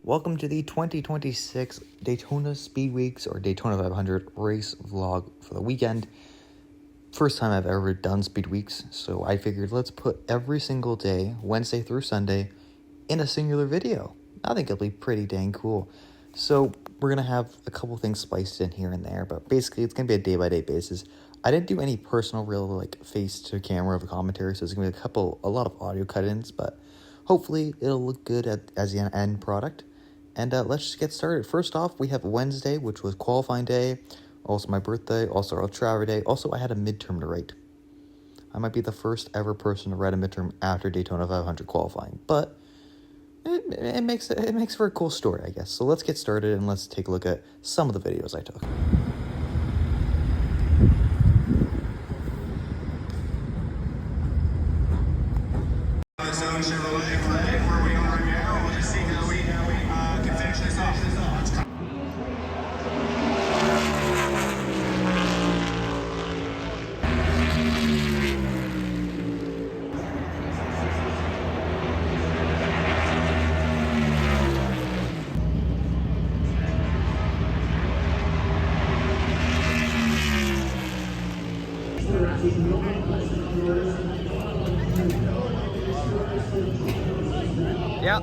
Welcome to the 2026 Daytona Speed Weeks or Daytona 500 race vlog for the weekend. First time I've ever done Speed Weeks, so I figured let's put every single day, Wednesday through Sunday, in a singular video. I think it'll be pretty dang cool. So we're going to have a couple things spiced in here and there, but basically it's going to be a day-by-day basis. I didn't do any personal real face-to-camera of the commentary, so it's going to be a lot of audio cut-ins, but hopefully it'll look good as the end product. And let's just get started. First off, we have Wednesday, which was qualifying day, also my birthday, also our Traver Day. Also, I had a midterm to write. I might be the first ever person to write a midterm after Daytona 500 qualifying, but it makes for a cool story, I guess. So let's get started and let's take a look at some of the videos I took. Yeah.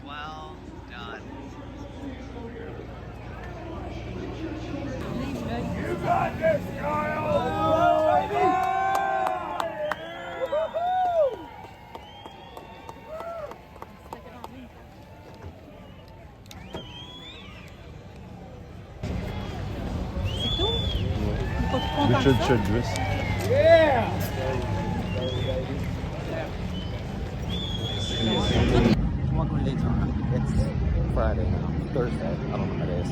Well done. You got this, Kyle! Baby! Richard Childress. Yeah! Welcome to Daytona. It's Friday now. Thursday. I don't know what it is.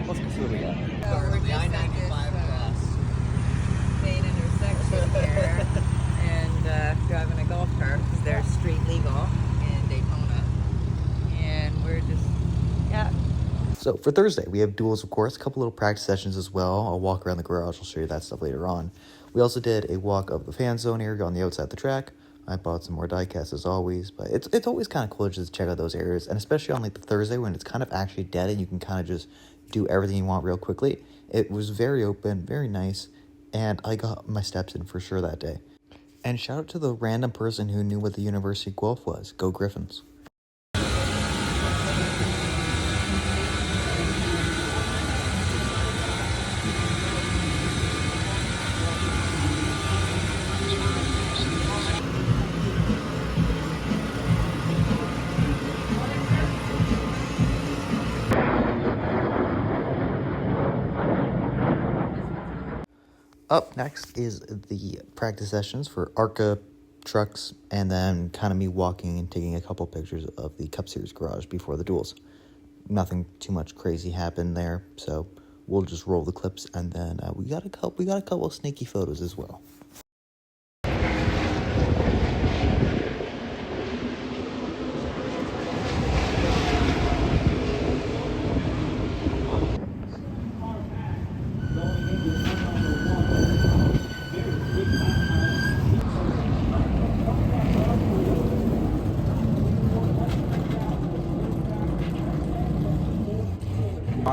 Let's go see what we got. So we're just at this main intersection here and driving a golf cart because they're street legal in Daytona. And we're just, So for Thursday, we have duels, of course, a couple little practice sessions as well. I'll walk around the garage. I'll show you that stuff later on. We also did a walk of the fan zone area on the outside of the track. I bought some more diecast as always, but it's always kind of cool to just check out those areas, and especially on like the Thursday when it's kind of actually dead and you can kind of just do everything you want real quickly. It was very open, very nice, and I got my steps in for sure that day. And shout out to the random person who knew what the University Guelph was. Go Griffins. Up next is the practice sessions for ARCA trucks, and then kind of me walking and taking a couple pictures of the Cup Series garage before the duels. Nothing too much crazy happened there, so we'll just roll the clips, and then we got a couple of sneaky photos as well.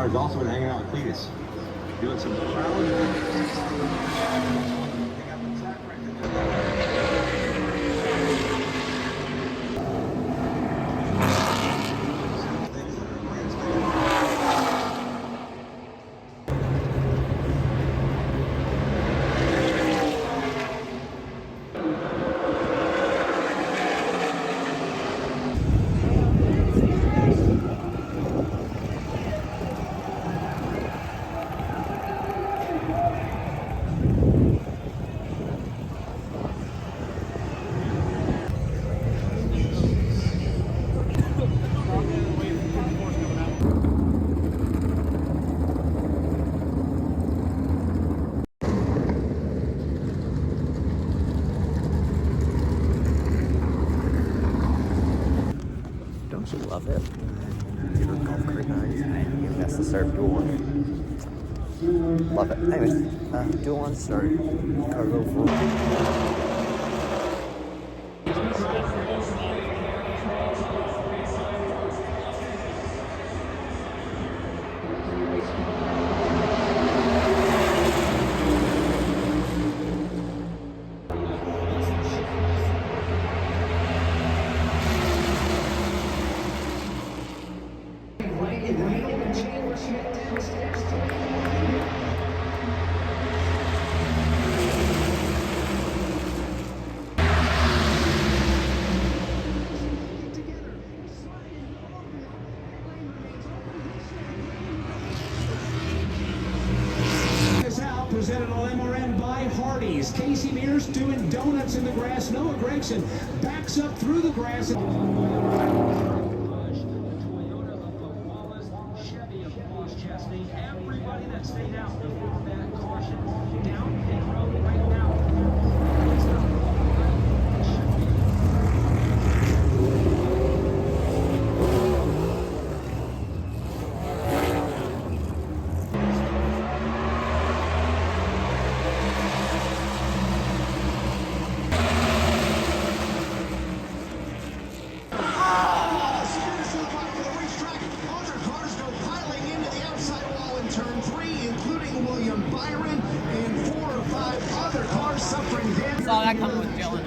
Has also been hanging out with Cletus, doing some it. Favorite golf cart guys. Even that's the start of Duel 1. Love it. Anyways, Duel 1 started. Cargo for. Presented on MRN by Hardee's. Casey Mears doing donuts in the grass. Noah Gregson backs up through the grass. Chevy of Boss Chastain. Everybody that stayed out before that caution down pit road right now. Saw that coming with Dylan.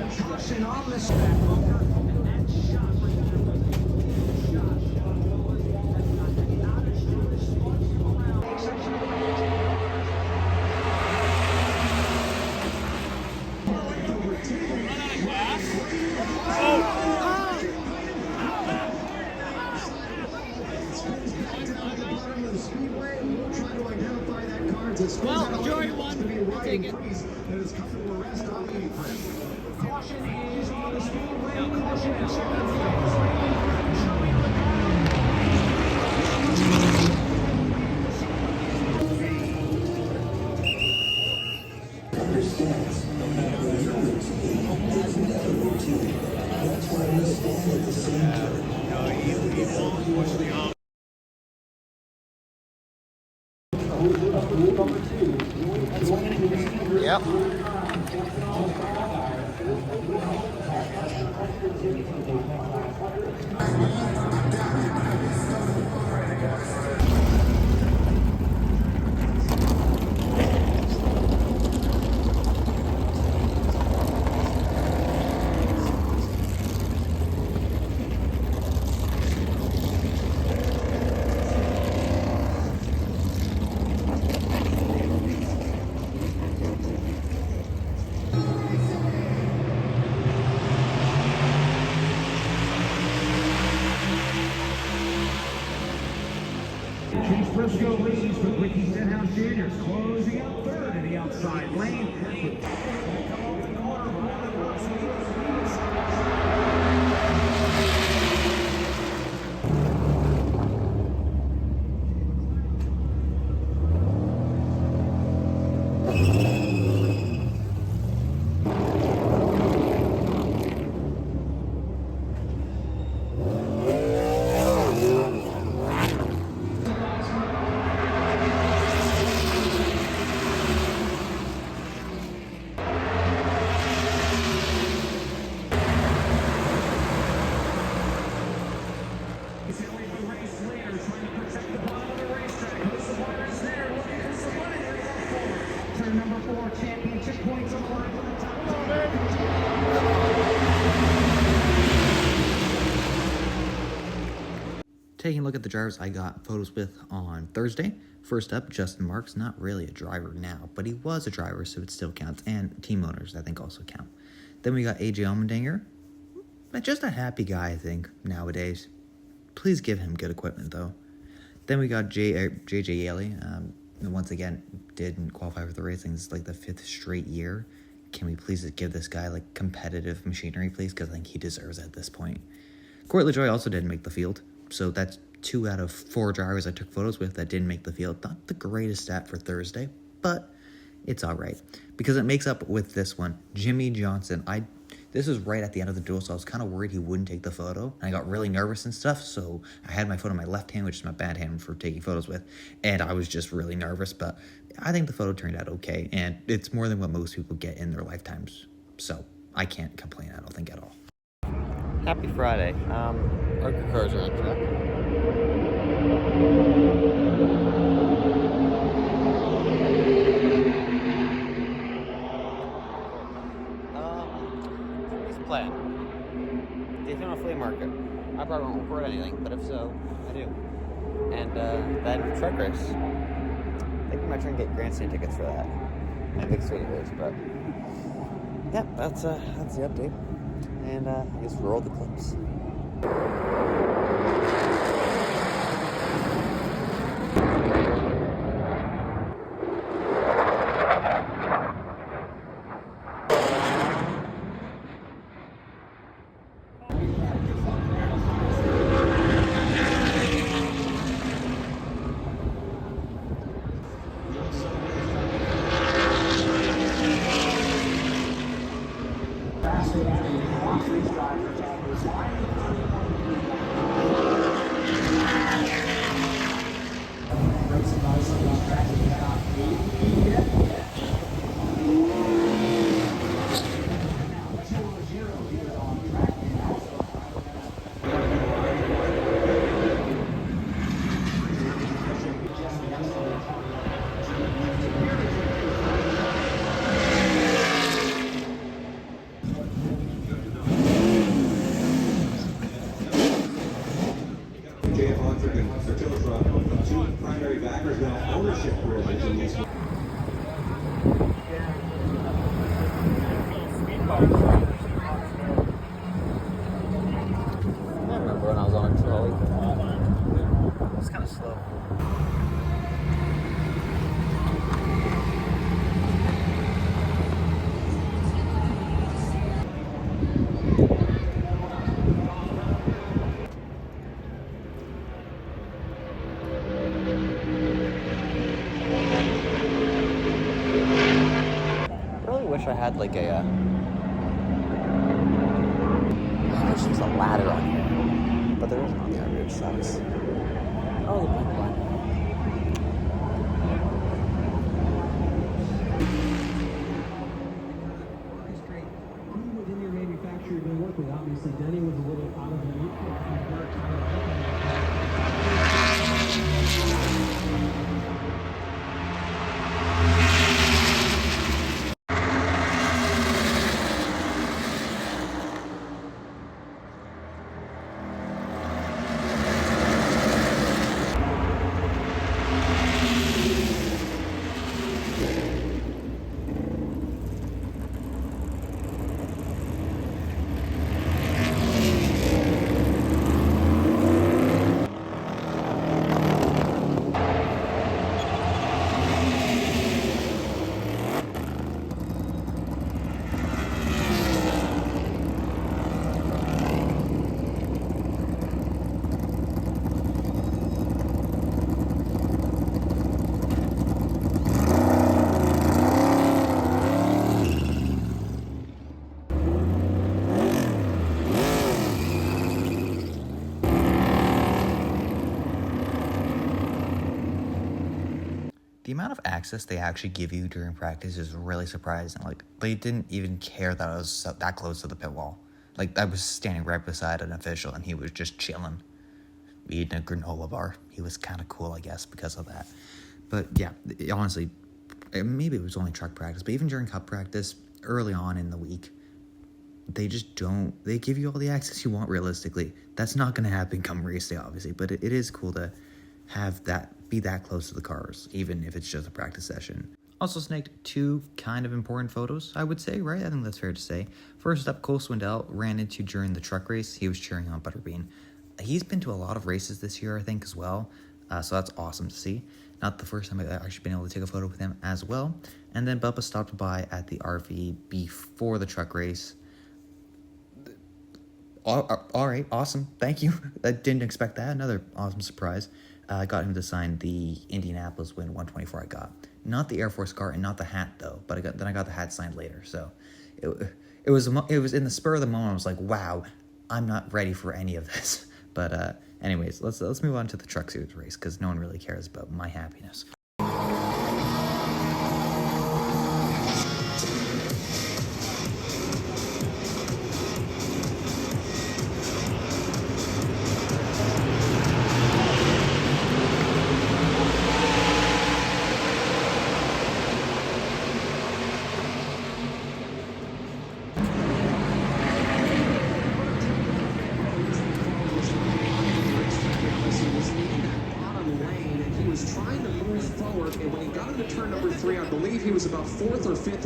Well, majority won. Take it. Caution is on the speedway. Caution and Yep. Chase Briscoe leads with Ricky Stenhouse Jr. closing out third in the outside lane. Turn number 4, championship points on the line for the top. Taking a look at the drivers I got photos with on Thursday. First up, Justin Marks, not really a driver now, but he was a driver, so it still counts. And team owners, I think, also count. Then we got AJ Allmendinger. Just a happy guy, I think, nowadays. Please give him good equipment, though. Then we got JJ Yaley. Once again, didn't qualify for the racing. This is like the 5th straight year. Can we please give this guy like competitive machinery, please? Because I think he deserves it at this point. Court LaJoie also didn't make the field. So that's 2 out of 4 drivers I took photos with that didn't make the field. Not the greatest stat for Thursday, but it's all right. Because it makes up with this one. Jimmy Johnson. This was right at the end of the duel, so I was kind of worried he wouldn't take the photo. And I got really nervous and stuff, so I had my phone in my left hand, which is my bad hand for taking photos with. And I was just really nervous, but I think the photo turned out okay. And it's more than what most people get in their lifetimes. So I can't complain, I don't think, at all. Happy Friday. Our cars are on track. Plan. Daytona flea market. I probably won't record anything, but if so, I do. And then truck race. I think we might try and get grandstand tickets for that. And big street race, but yeah, that's the update. And I guess roll the clips. Two primary backers now ownership privilege in these. I remember when I was on a trolley. It was kind of slow. Wish I had like a there's just a ladder on here, but there isn't on the RV, which sucks. Oh, the blank one. Within your manufacturer you're going to work with, obviously Denny was a little out of the loop. The amount of access they actually give you during practice is really surprising. Like, they didn't even care that I was that close to the pit wall. Like, I was standing right beside an official, and he was just chilling, eating a granola bar. He was kind of cool, I guess, because of that. But, yeah, honestly, maybe it was only truck practice, but even during cup practice, early on in the week, they just don't, they give you all the access you want, realistically. That's not going to happen come race day, obviously, but it is cool to have that, be that close to the cars, even if it's just a practice session. Also snagged two kind of important photos, I would say, right? I think that's fair to say. First up, Cole Swindell ran into during the truck race. He was cheering on Butterbean. He's been to a lot of races this year, I think, as well. So that's awesome to see. Not the first time I've actually been able to take a photo with him as well. And then Bubba stopped by at the RV before the truck race. All right, awesome. Thank you. I didn't expect that. Another awesome surprise. I got him to sign the Indianapolis Win 124 I got. Not the Air Force car and not the hat, though. But I got the hat signed later. So, it was in the spur of the moment. I was like, wow, I'm not ready for any of this. But anyways, let's move on to the Truck Series race because no one really cares about my happiness. Trying to move forward, and when he got into turn number 3, I believe he was about 4th or 5th.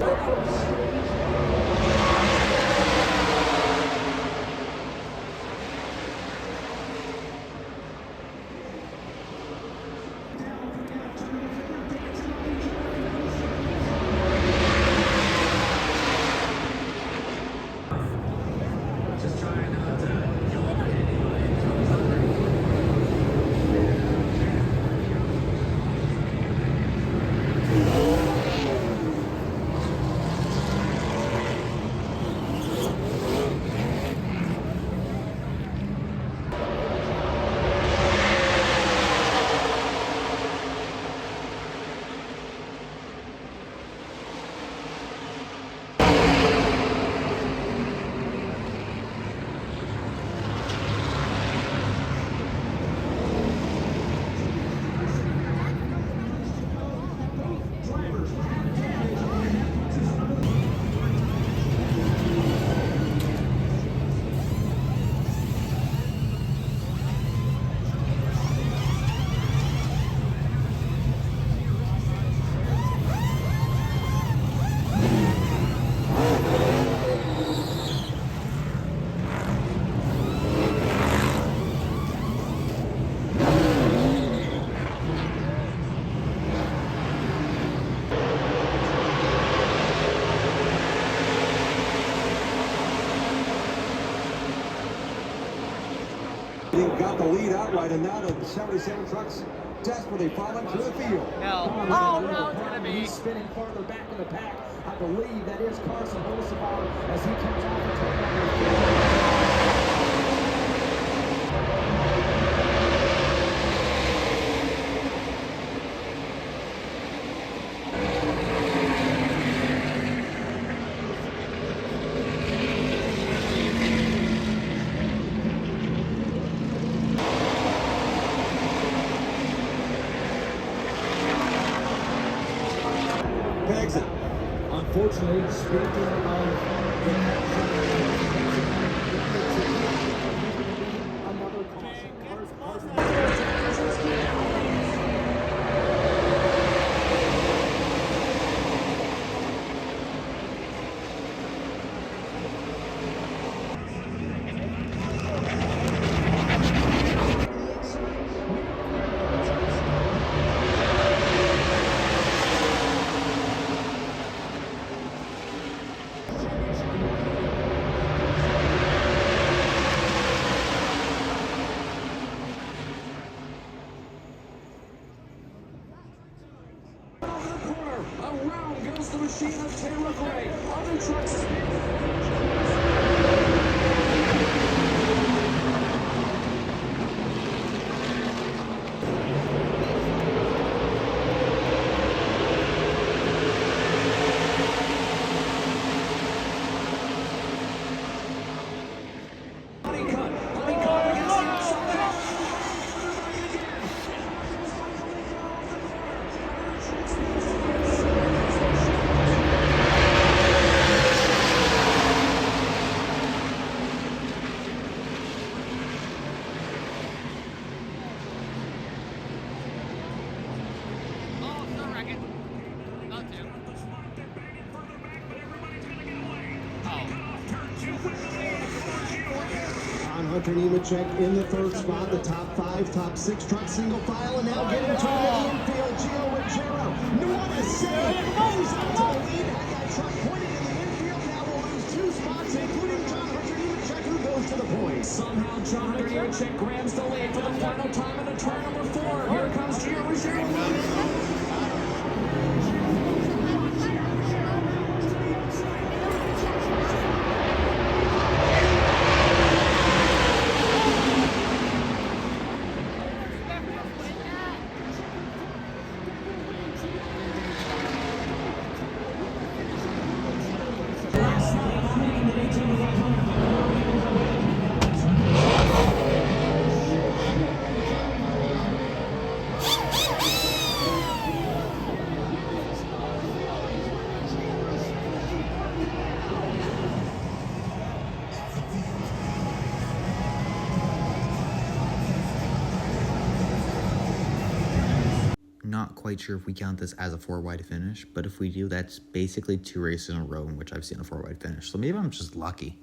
Got the lead outright, and now the 77 trucks desperately falling through the field. No, it's gonna be. He's spinning farther back in the pack. I believe that is Carson Bolsonaro as he comes off the turn number 4. Unfortunately, speaking of another caution. Around goes the machine of Taylor Gray. Other trucks. Hunter Nemechek in the 3rd spot, the top 5, top 6 truck single file, and now getting to the infield, Gio Ruggiero. What a save! Moves up to the lead, had that truck pointed in the infield, now will lose 2 spots, including John Hunter Nemechek, who goes to the point. Somehow John Hunter Nemechek grabs the lead for the final time into turn number 4. Here comes Gio Ruggiero. not quite sure if we count this as a 4-wide finish, but if we do, that's basically 2 races in a row in which I've seen a 4-wide finish. So maybe I'm just lucky.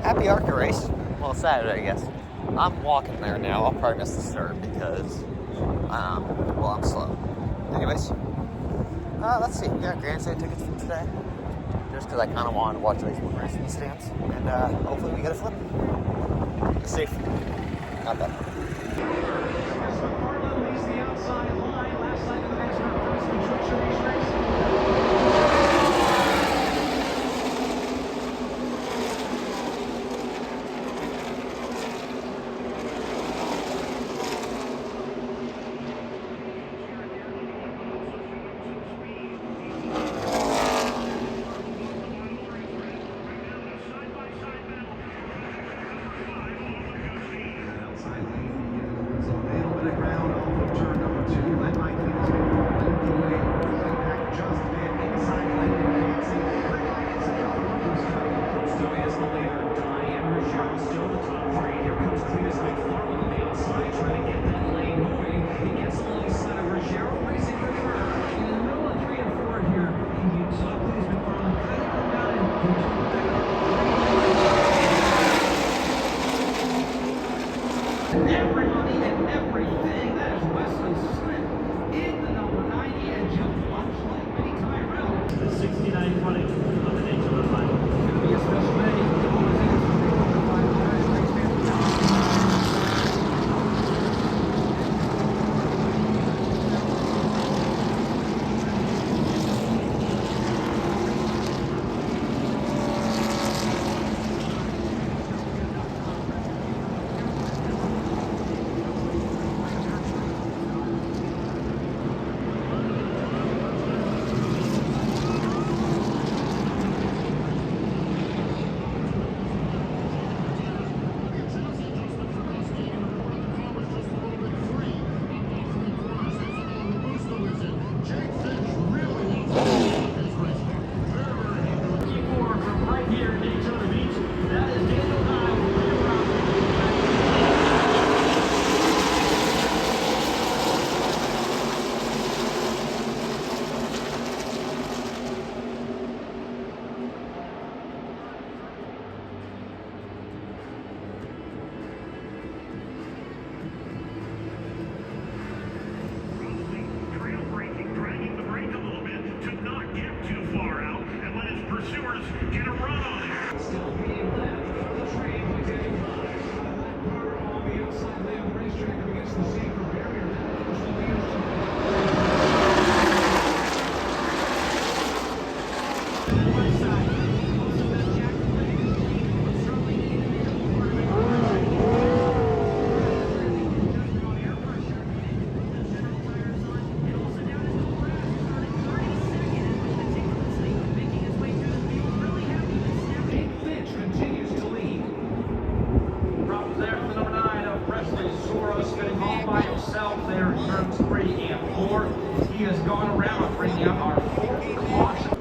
Happy ARCA race. Well, Saturday, I guess. I'm walking there now. I'll probably miss the start because, I'm slow. Anyways, let's see. We got grandstand tickets from today. Just because I kind of wanted to watch the one race in the stands. And hopefully we get a flip. It's safe. Not bad. leads the outside line. Last night in the NASCAR Truck Series race. Everybody and everything, that is Wesley Smith in the number 90 and just much like Benny Tyrell. The 69-20 of the Daytona 500. It's going to be a special day. There in turns 3 and 4. He has gone around bringing out our 4th caution.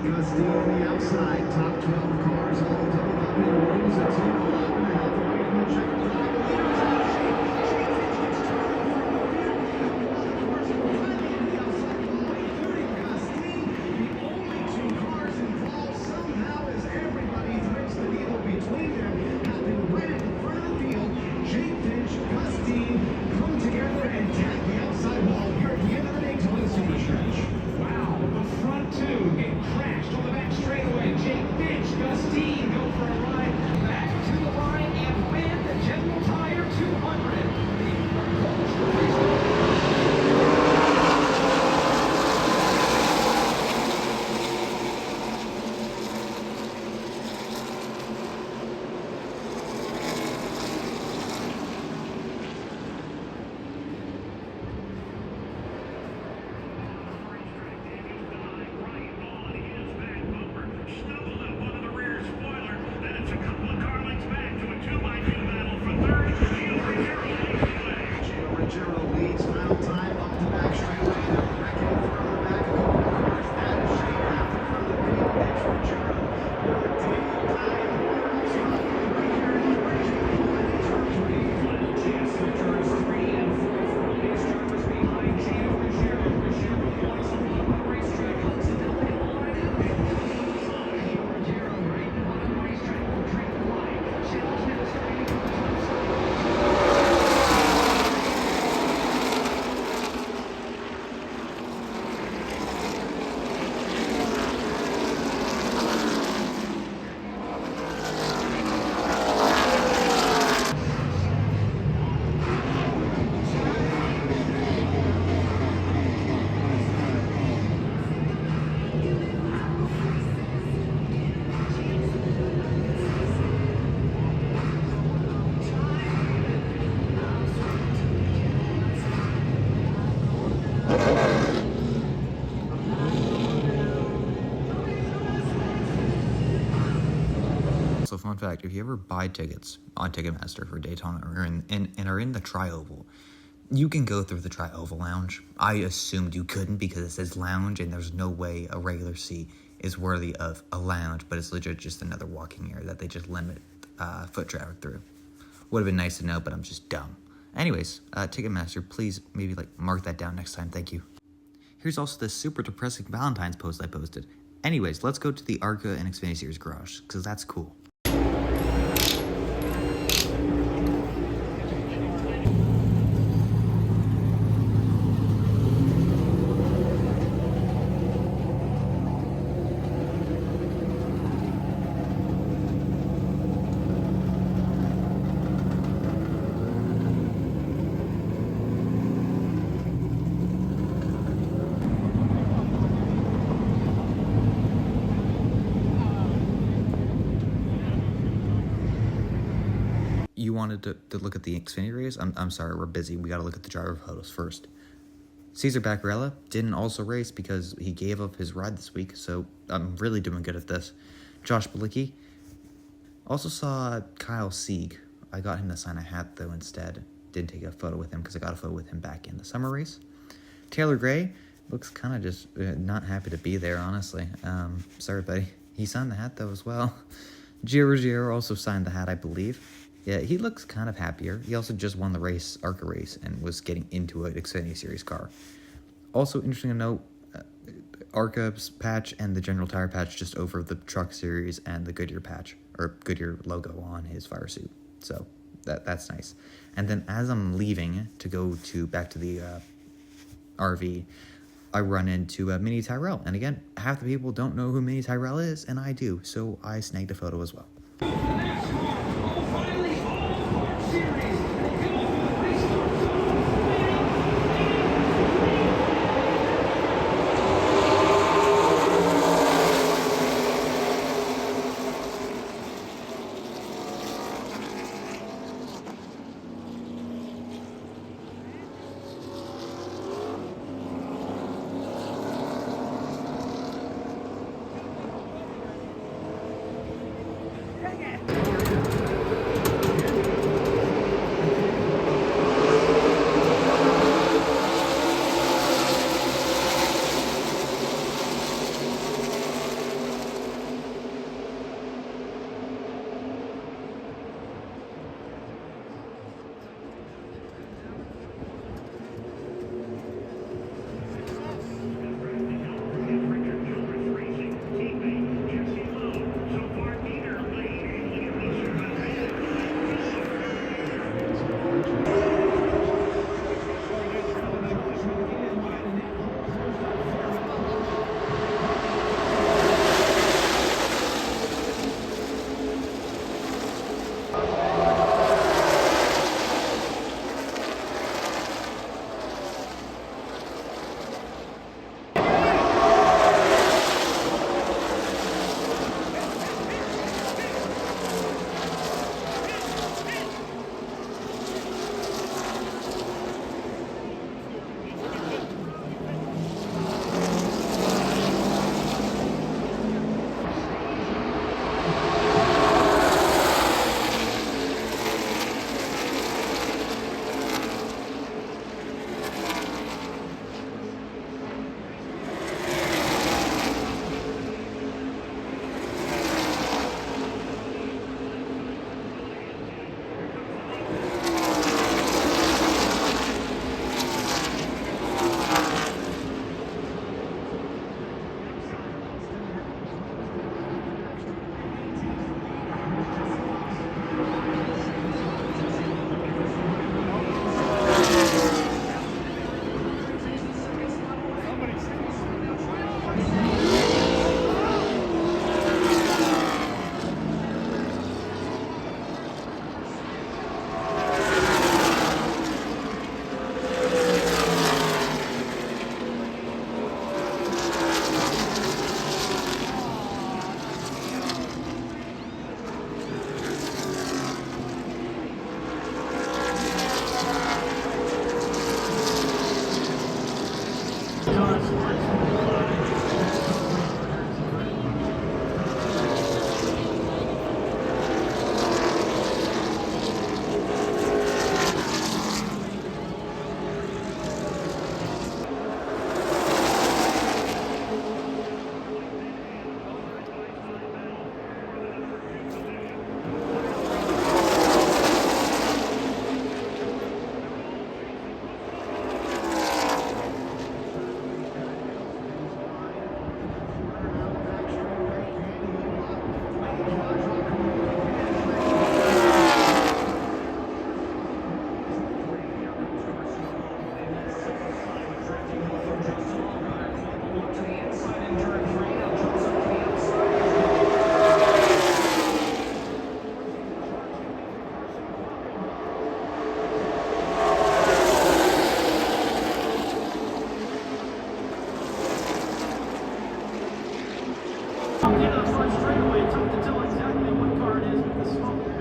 Gusty on the outside. Top 12 cars all doubled up in rings of 2 and a half away from the checkered flag. The leader is out of shape. Somehow, as everybody threads the needle between them, happening right in front of the field, Jake Finch, Gustine come together and tag the outside wall here at the end of the Daytona Super Stretch. Wow, the front two get crashed on the back straightaway. Jake Finch, Gustine go for a ride back to the line and win the General Tire 200. Giro leads final time up the back straightaway. They're wrecking further back a couple of cars. That is shaped after from the field. It's Ruggiero. Daniel Dye in the one-off spot. Right here in the bridging line is Ruggiero. Final chance for turns 3 and 4 for race drivers behind Gio Ruggiero. Ruggiero points on the racetrack. Accidentally line and Ruggiero right in the racetrack. Will drink the line. Challenge now starting to the top side. So, fun fact, if you ever buy tickets on Ticketmaster for Daytona or and are in the Tri-Oval, you can go through the Tri-Oval lounge. I assumed you couldn't because it says lounge and there's no way a regular seat is worthy of a lounge, but it's legit just another walking area that they just limit foot traffic through. Would have been nice to know, but I'm just dumb. Anyways, Ticketmaster, please maybe mark that down next time. Thank you. Here's also this super depressing Valentine's post I posted. Anyways, let's go to the ARCA and Xfinity Series garage, because that's cool. You wanted to look at the Xfinity race? I'm sorry, we're busy. We got to look at the driver photos first. Cesar Baccarella didn't also race because he gave up his ride this week, so I'm really doing good at this. Josh Bilicki. Also saw Kyle Sieg. I got him to sign a hat, though, instead. Didn't take a photo with him because I got a photo with him back in the summer race. Taylor Gray looks kind of just not happy to be there, honestly. Sorry, buddy. He signed the hat, though, as well. Gio Ruggiero also signed the hat, I believe. Yeah, he looks kind of happier. He also just won the race, ARCA race, and was getting into an Xfinity Series car. Also, interesting to note, ARCA's patch and the General Tire patch just over the Truck Series and the Goodyear patch, or Goodyear logo on his fire suit. So, that's nice. And then as I'm leaving to go back to the RV, I run into Mini Tyrell. And again, half the people don't know who Mini Tyrell is, and I do. So I snagged a photo as well.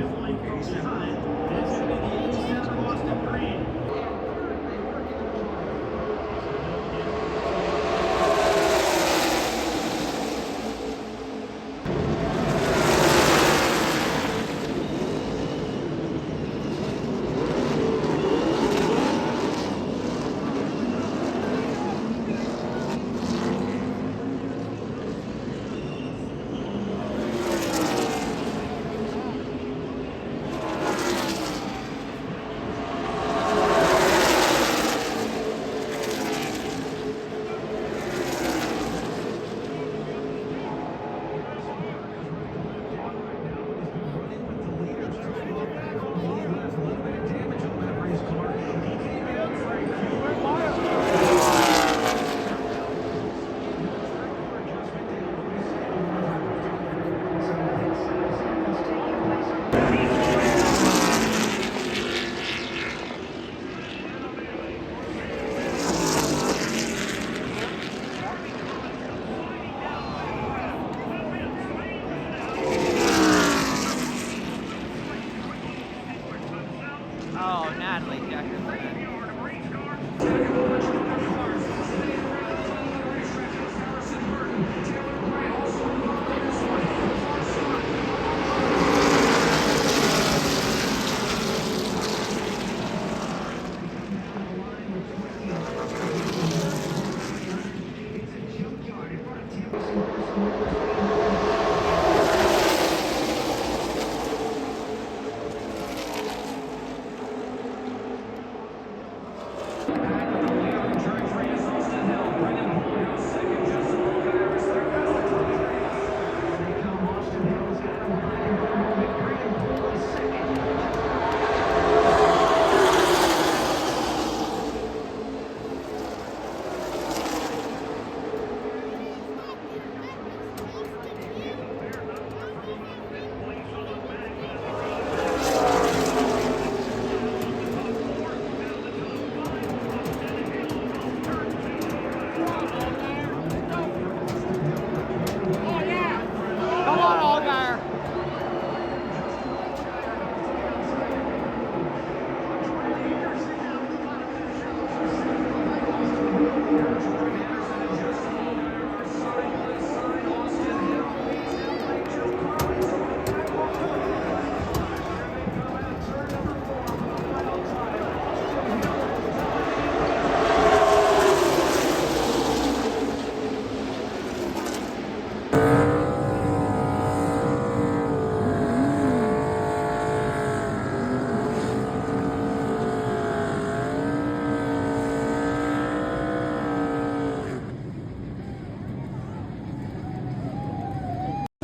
fifth line folks behind. It's going to be the 87 Boston Green. Oh, Natalie, Jack.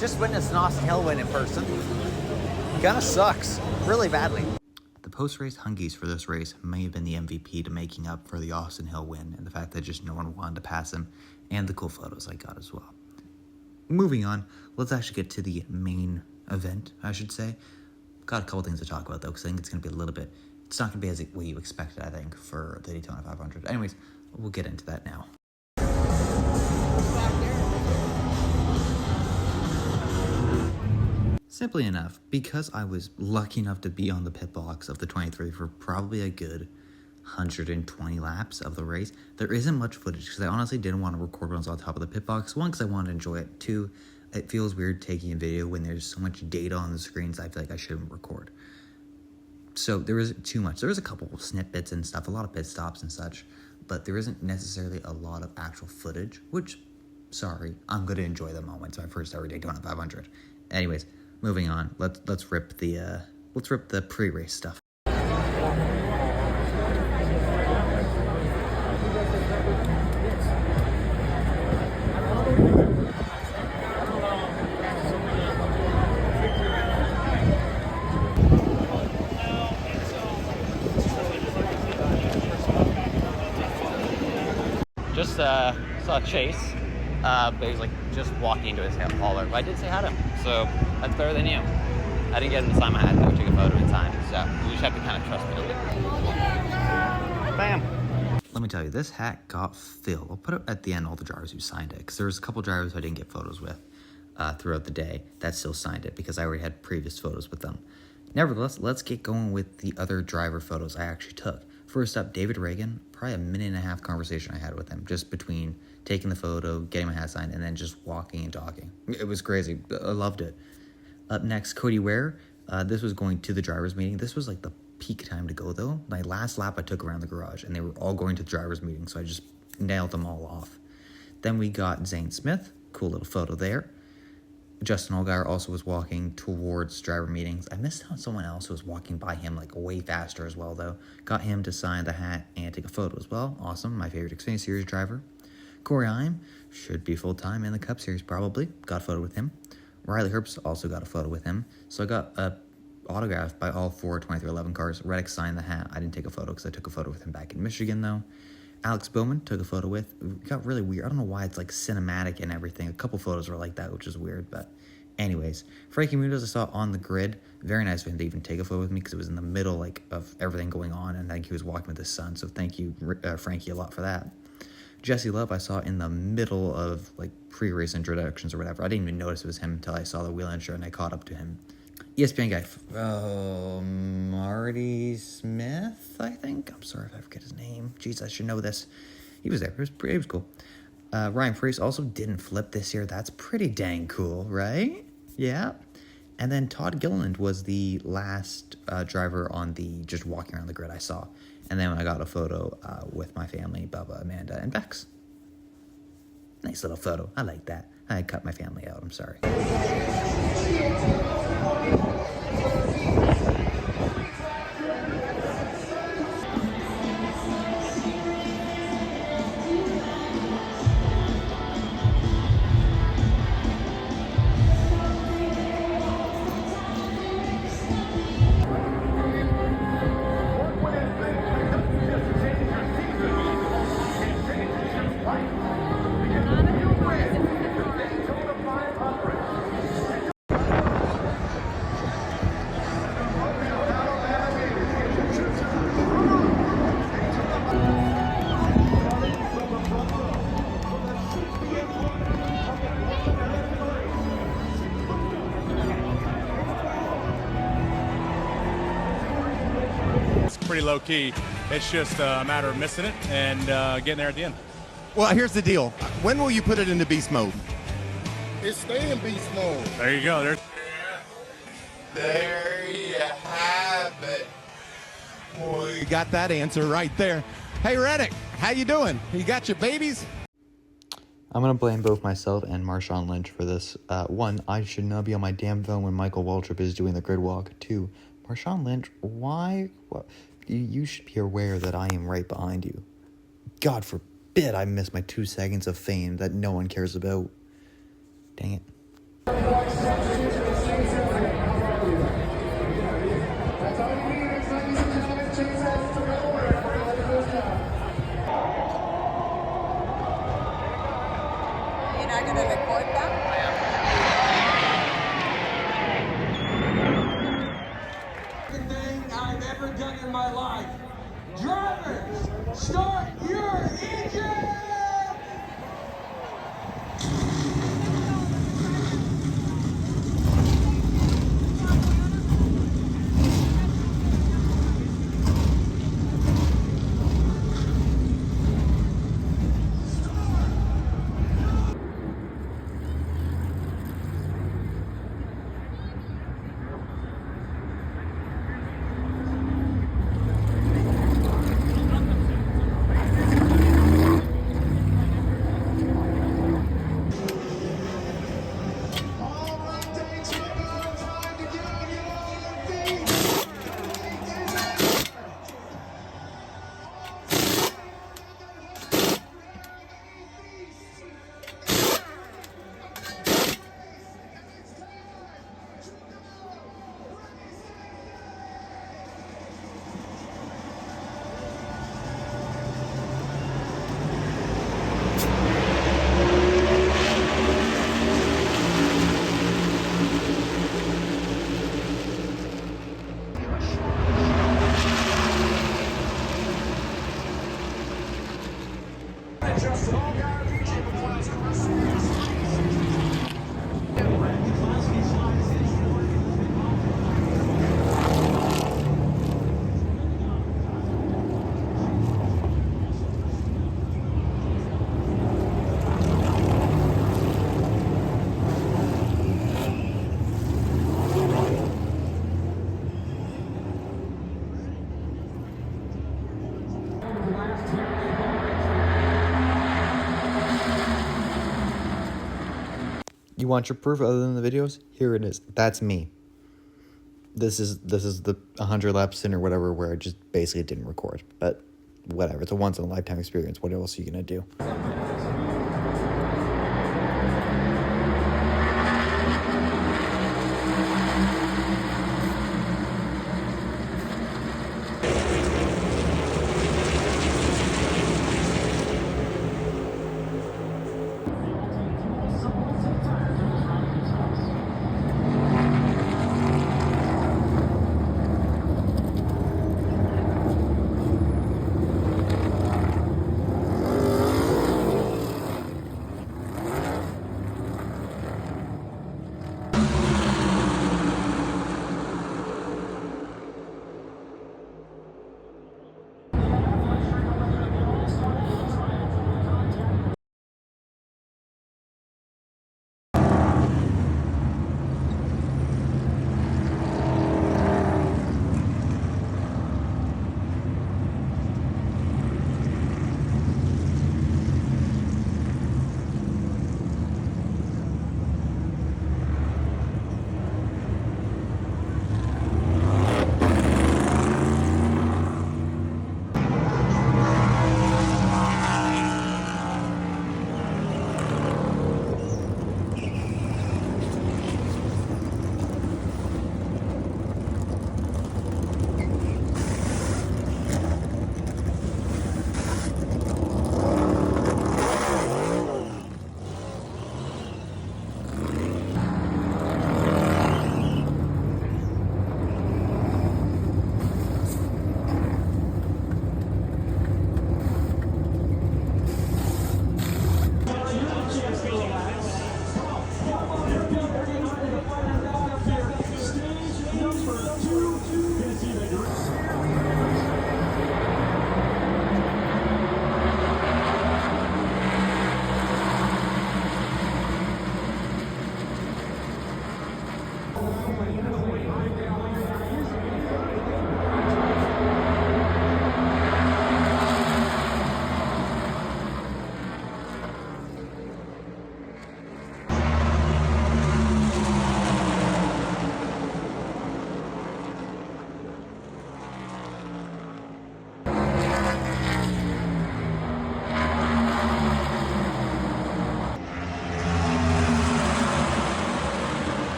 Just witnessed an Austin Hill win in person. Kinda sucks. Really badly. The post-race hungies for this race may have been the MVP to making up for the Austin Hill win and the fact that just no one wanted to pass him, and the cool photos I got as well. Moving on, let's actually get to the main event, I should say. Got a couple things to talk about though, because I think it's going to be a little bit, it's not going to be as what you expected, I think, for the Daytona 500. Anyways, we'll get into that now. Simply enough, because I was lucky enough to be on the pit box of the 23 for probably a good 120 laps of the race, there isn't much footage because I honestly didn't want to record when I was on top of the pit box. One, because I wanted to enjoy it. Two, it feels weird taking a video when there's so much data on the screens I feel like I shouldn't record. So there isn't too much. There was a couple of snippets and stuff, a lot of pit stops and such, but there isn't necessarily a lot of actual footage, which, sorry, I'm going to enjoy the moment. It's my first ever Daytona 500. Anyways, moving on. Let's rip the pre-race stuff. Just saw Chase, but he was like just walking into his hauler. But I did say hi to him, so that's better than you. I didn't get him to sign my hat though, took a photo in time, so you just have to kind of trust me a little bit. Bam! Let me tell you, this hat got filled. I'll put it at the end, all the drivers who signed it, because there was a couple drivers I didn't get photos with throughout the day that still signed it, because I already had previous photos with them. Nevertheless, let's get going with the other driver photos I actually took. First up, David Reagan. Probably a minute and a half conversation I had with him, just between taking the photo, getting my hat signed, and then just walking and talking. It was crazy. I loved it. Up next, Cody Ware. This was going to the driver's meeting. This was like the peak time to go, though. My last lap I took around the garage, and they were all going to the driver's meeting, so I just nailed them all off. Then we got Zane Smith. Cool little photo there. Justin Allgaier also was walking towards driver meetings. I missed out on someone else who was walking by him like way faster as well, though. Got him to sign the hat and take a photo as well. Awesome. My favorite Xfinity Series driver. Corey Heim should be full-time in the Cup Series probably. Got a photo with him. Riley Herbst also got a photo with him. So I got a autograph by all 4 2311 cars. Reddick signed the hat. I didn't take a photo because I took a photo with him back in Michigan, though. Alex Bowman took a photo with. It got really weird. I don't know why it's like cinematic and everything. A couple photos were like that, which is weird, but anyways. Frankie Muniz I saw on the grid. Very nice of him to even take a photo with me because it was in the middle like of everything going on, and I think he was walking with his son, so thank you, Frankie, a lot for that. Jesse Love I saw in the middle of like pre-race introductions or whatever. I didn't even notice it was him until I saw the wheel intro and I caught up to him. ESPN guy, Marty Smith, I think. I'm sorry if I forget his name. Jeez, I should know this. He was there. It was cool. Ryan Preece also didn't flip this year. That's pretty dang cool, right? Yeah. And then Todd Gilliland was the last driver on the just walking around the grid I saw. And then I got a photo with my family, Bubba, Amanda, and Bex. Nice little photo. I like that. I cut my family out. I'm sorry. Pretty low key. It's just a matter of missing it and getting there at the end. Well, here's the deal. When will you put it into beast mode? It's staying beast mode. There you go. There you have it. Boy, you got that answer right there. Hey, Reddick, how you doing? You got your babies? I'm going to blame both myself and Marshawn Lynch for this. One, I should not be on my damn phone when Michael Waltrip is doing the grid walk. Two, Marshawn Lynch, why? What? You should be aware that I am right behind you. God forbid I miss my 2 seconds of fame that no one cares about. Dang it. You're not going to record that? I've ever done in my life. Drivers, start your engine! want your proof other than the videos? Here it is. That's me. This is the 100 lap sin or whatever where I just basically didn't record. But whatever. It's a once in a lifetime experience. What else are you gonna do?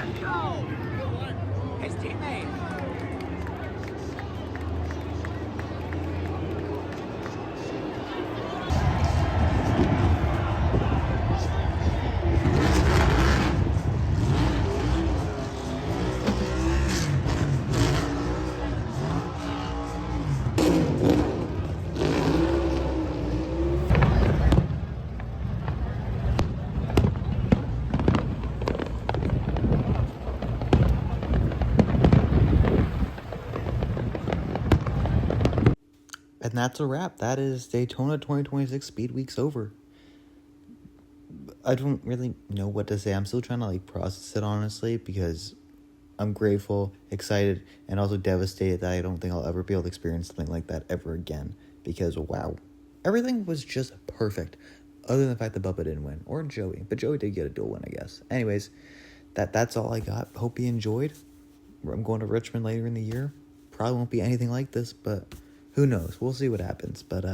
Let's go! His teammate. And that's a wrap. That is Daytona 2026 Speed Week's over. I don't really know what to say. I'm still trying to like process it honestly, because I'm grateful, excited, and also devastated that I don't think I'll ever be able to experience something like that ever again. Because wow, everything was just perfect, other than the fact that Bubba didn't win, or Joey. But Joey did get a dual win, I guess. Anyways, that's all I got. Hope you enjoyed. I'm going to Richmond later in the year. Probably won't be anything like this, but who knows? We'll see what happens. But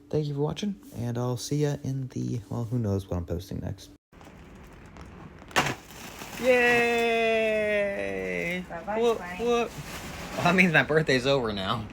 thank you for watching, and I'll see ya in the, well, who knows what I'm posting next. Yay! Bye-bye, Whoop, Frank. whoop. Well, that means my birthday's over now.